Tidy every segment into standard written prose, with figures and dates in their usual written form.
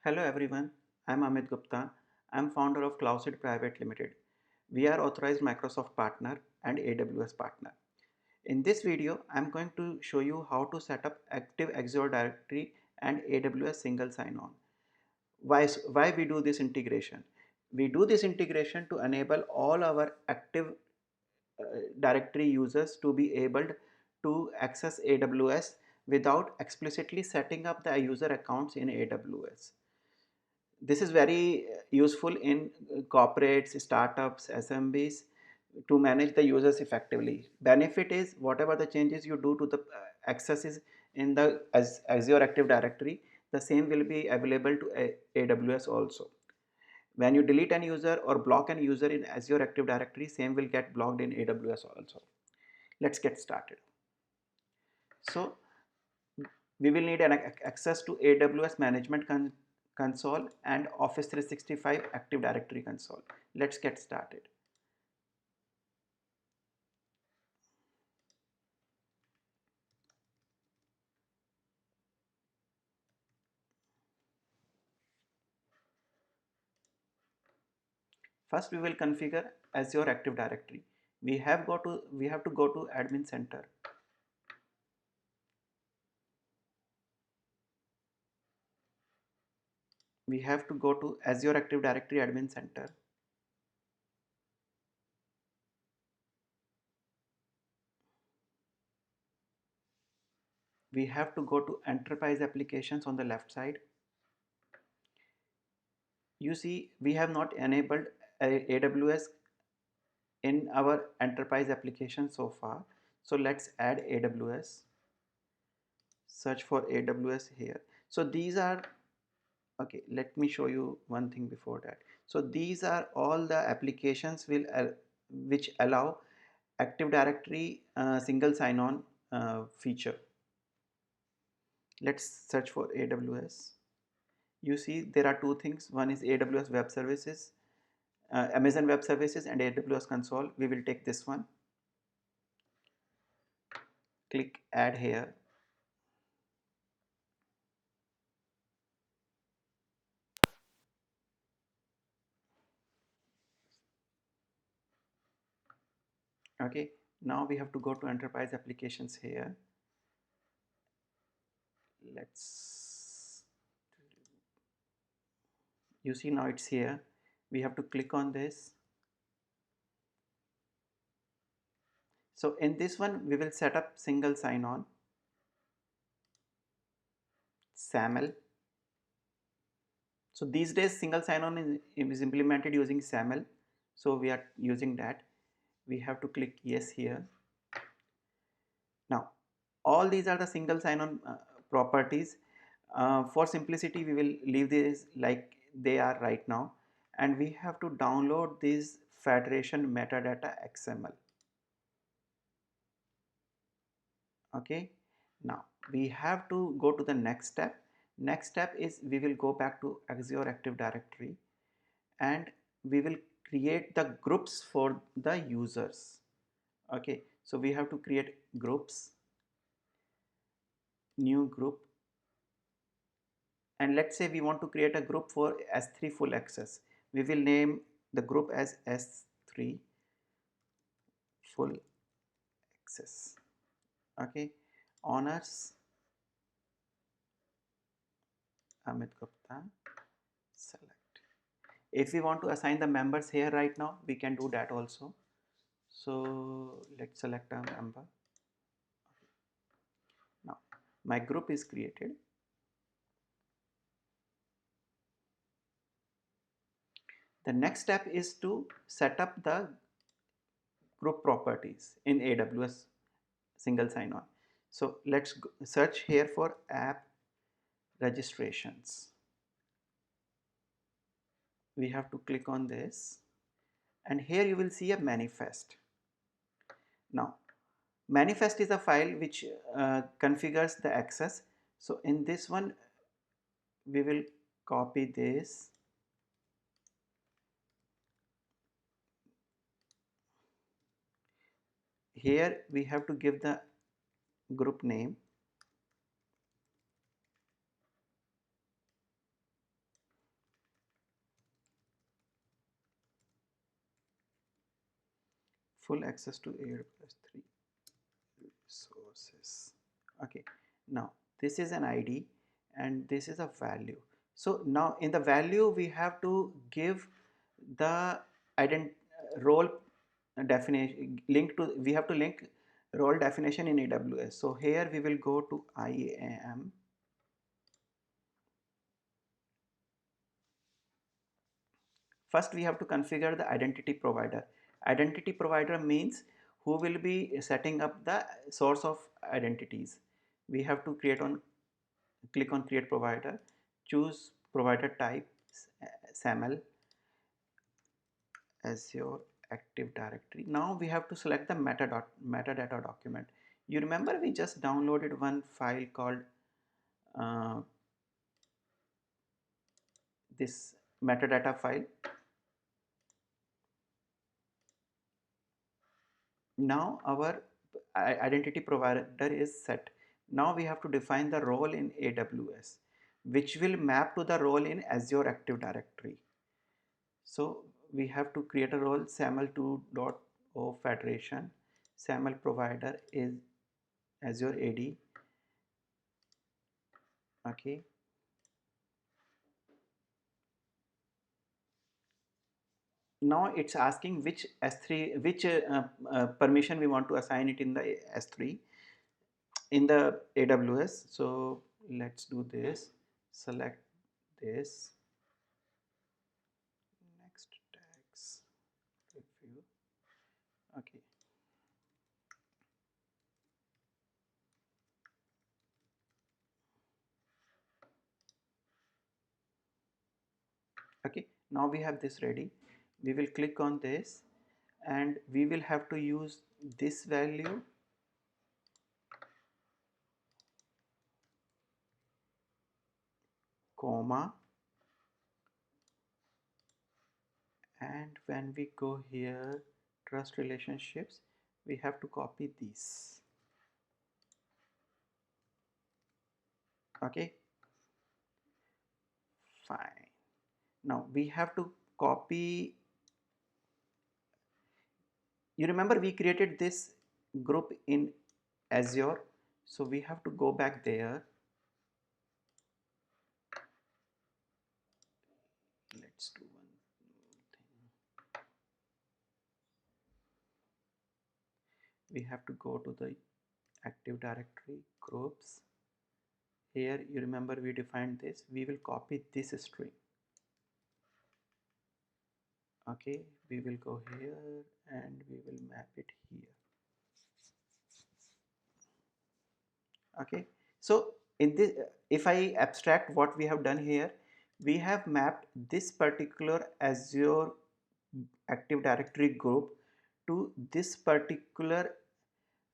Hello everyone, I'm Amit Gupta. I'm founder of Cloucid Private Limited. We are authorized Microsoft partner and AWS partner. In this video, I'm going to show you how to set up Active Azure Directory and AWS Single Sign-on. Why we do this integration? We do this integration to enable all our Active Directory users to be able to access AWS without explicitly setting up the user accounts in AWS. This is very useful in corporates, startups, SMBs to manage the users effectively. Benefit is whatever the changes you do to the accesses in the Azure Active Directory, the same will be available to AWS also. When you delete an user or block an user in Azure Active Directory, same will get blocked in AWS also. Let's get started. So we will need an access to AWS Management Console and Office 365 Active Directory Console. Let's get started. First, we will configure Azure Active Directory. We have to go to Admin Center. We have to go to Azure Active Directory Admin Center. We have to go to Enterprise Applications on the left side. You see, we have not enabled AWS in our enterprise application so far. So let's add AWS. Search for AWS here. So these are, okay, let me show you one thing before that. So these are all the applications which allow Active Directory single sign-on feature. Let's search for AWS. You see there are two things. One is AWS Web Services, Amazon Web Services and AWS Console. We will take this one. Click add here. Okay, now we have to go to enterprise applications here. Let's, you see now it's here. We have to click on this. So in this one we will set up single sign-on, SAML. So these days single sign-on is implemented using SAML, so we are using that. We have to click yes here. Now all these are the single sign-on properties. For simplicity we will leave this like they are right now, and we have to download this federation metadata XML. Okay, now we have to go to the next step. Next step is we will go back to Azure Active Directory and we will create the groups for the users. Okay, so we have to create groups, new group, and let's say we want to create a group for S3 full access. We will name the group as S3 full access. Okay, honors Amit Gupta, select. If we want to assign the members here right now, we can do that also. So let's select a member. Now my group is created. The next step is to set up the group properties in AWS single sign-on. So let's search here for app registrations. We have to click on this and here you will see a manifest. Now manifest is a file which configures the access. So in this one we will copy this. Here we have to give the group name. full access to AWS 3 resources. Okay, now this is an ID and this is a value. So now in the value we have to give the ident role definition link to, we have to link role definition in AWS. So here we will go to IAM. First we have to configure the identity provider. Identity provider means who will be setting up the source of identities. We have to click on create provider, choose provider type SAML, Azure Active Directory. Now we have to select the metadata document. You remember we just downloaded one file called uh, this metadata file. Now our identity provider is set. Now we have to define the role in AWS, which will map to the role in Azure Active Directory. So we have to create a role SAML2.o federation. SAML provider is Azure AD. Okay. Now it's asking which S3, which permission we want to assign it in the S3 in the AWS. So let's do this. Select this. Next tags review. Okay. Okay. Now we have this ready. We will click on this and we will have to use this value, comma, and when we go here trust relationships, we have to copy these. Okay, fine. Now we have to copy, you remember we created this group in Azure, so we have to go back there. Let's do one thing. We have to go to the Active Directory groups. Here you remember we defined this, we will copy this string. Okay, we will go here and we will map it here. Okay, so in this, if I abstract what we have done here, we have mapped this particular Azure Active Directory group to this particular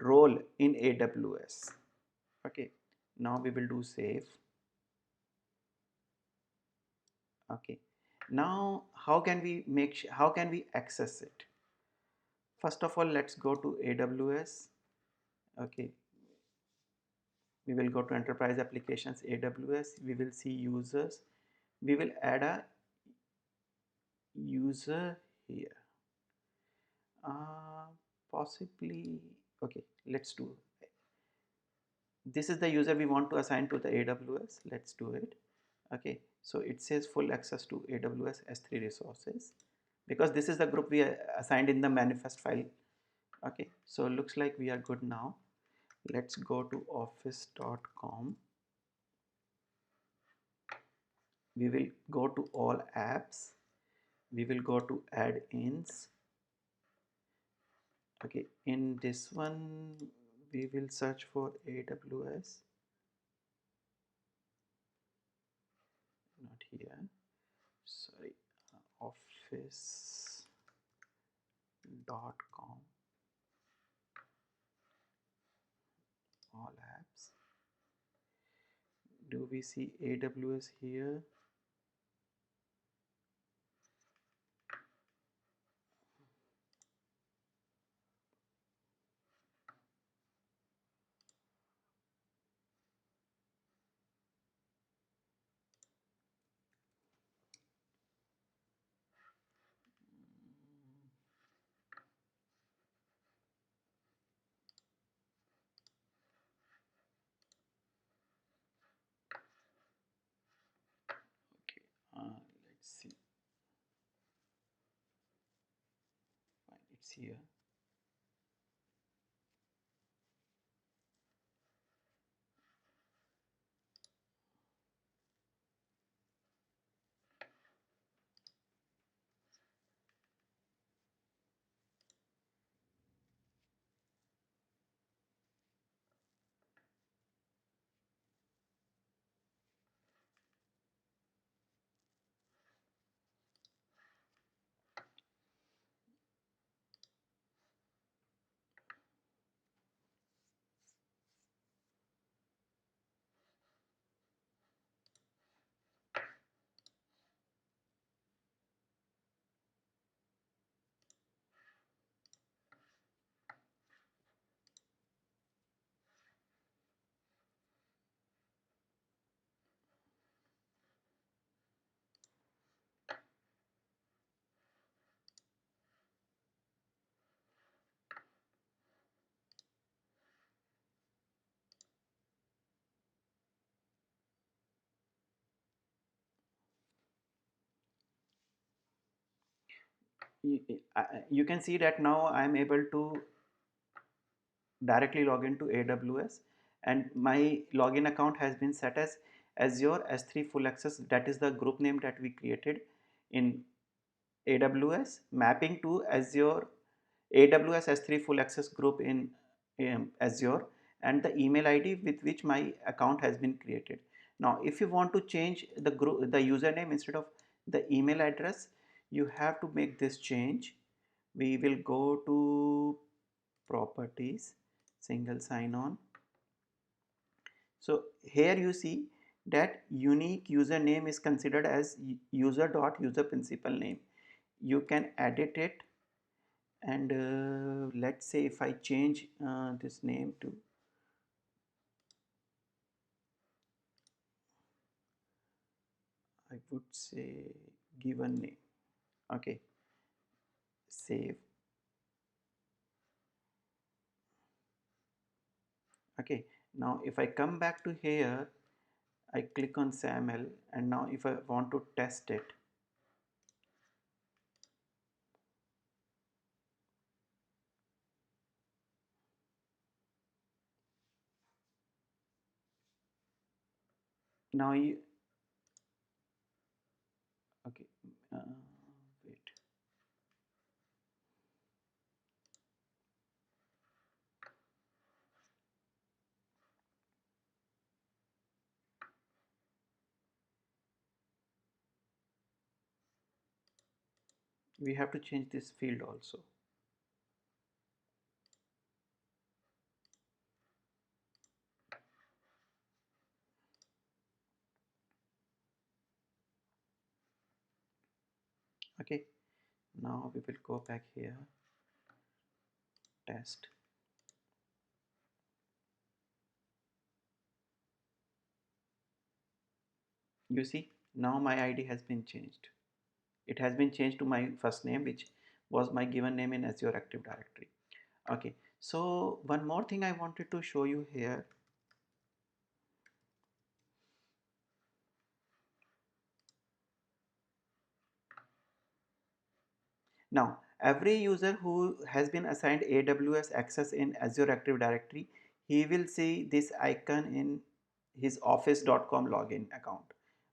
role in AWS. Okay, now we will do save. Okay, now how can we how can we access it? First of all, let's go to AWS. Okay, we will go to enterprise applications, AWS. We will see users. We will add a user here. uh, Possibly, okay, let's do, this is the user we want to assign to the AWS. Let's do it. Okay, so it says full access to AWS S3 resources because this is the group we assigned in the manifest file. Okay, so looks like we are good now. Let's go to office.com. We will go to all apps. We will go to add-ins. Okay, in this one we will search for AWS, not here, sorry, office.com, all apps. Do we see AWS here? here. You can see that now I am able to directly log into AWS, and my login account has been set as Azure S3 Full Access. That is the group name that we created in AWS, mapping to Azure AWS S3 Full Access group in Azure, and the email ID with which my account has been created. Now, if you want to change the group, the username instead of the email address, you have to make this change. We will go to properties, single sign-on. So here you see that unique username is considered as user principal name. You can edit it, and let's say if I change this name to, I would say, given name. Okay, save. Okay, now if I come back to here, I click on SAML, and now if I want to test it, now you, okay, wait, we have to change this field also. Okay, now we will go back here, test. You see, now my ID has been changed. It has been changed to my first name, which was my given name in Azure Active Directory. Okay, so one more thing I wanted to show you here. Now, every user who has been assigned AWS access in Azure Active Directory, he will see this icon in his office.com login account.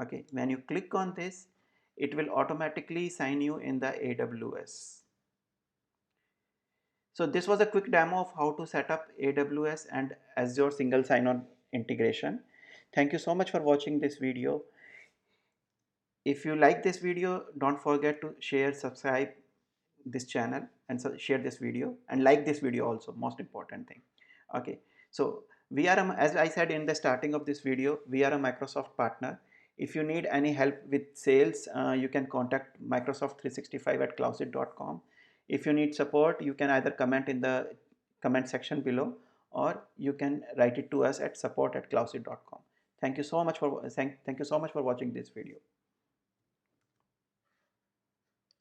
Okay, when you click on this, it will automatically sign you in the AWS. So this was a quick demo of how to set up AWS and Azure single sign-on integration. Thank you so much for watching this video. If you like this video, don't forget to share, subscribe this channel, and so share this video, and like this video also, most important thing. Okay, so we are as I said in the starting of this video, we are a Microsoft partner. If you need any help with sales, you can contact Microsoft 365 at cloucid.com. If you need support, you can either comment in the comment section below, or you can write it to us at support@cloucid.com. Thank you so much for watching this video.